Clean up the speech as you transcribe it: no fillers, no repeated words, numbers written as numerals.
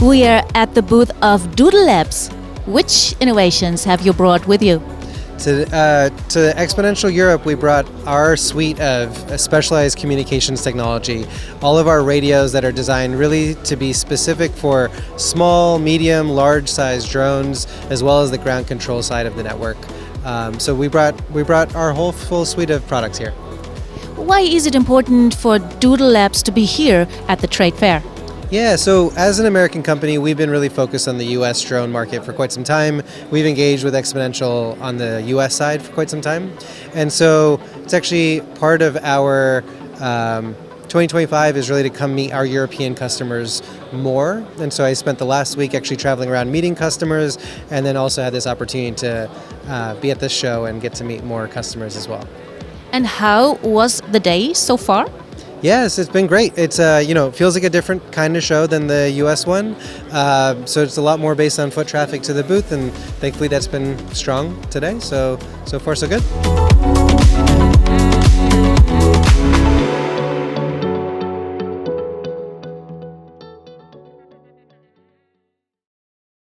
We are at the booth of DoodleLabs. Which innovations have you brought with you? To Exponential Europe, we brought our suite of specialized communications technology. All of our radios that are designed really to be specific for small, medium, large-sized drones, as well as the ground control side of the network. So we brought our whole full suite of products here. Why is it important for DoodleLabs to be here at the trade fair? Yeah, so as an American company, we've been really focused on the U.S. drone market for quite some time. We've engaged with Exponential on the U.S. side for quite some time. And so it's actually part of our 2025 is really to come meet our European customers more. And so I spent the last week actually traveling around meeting customers, and then also had this opportunity to be at this show and get to meet more customers as well. And how was the day so far? Yes, it's been great. It's feels like a different kind of show than the U.S. one. So it's a lot more based on foot traffic to the booth, and thankfully that's been strong today. So far so good.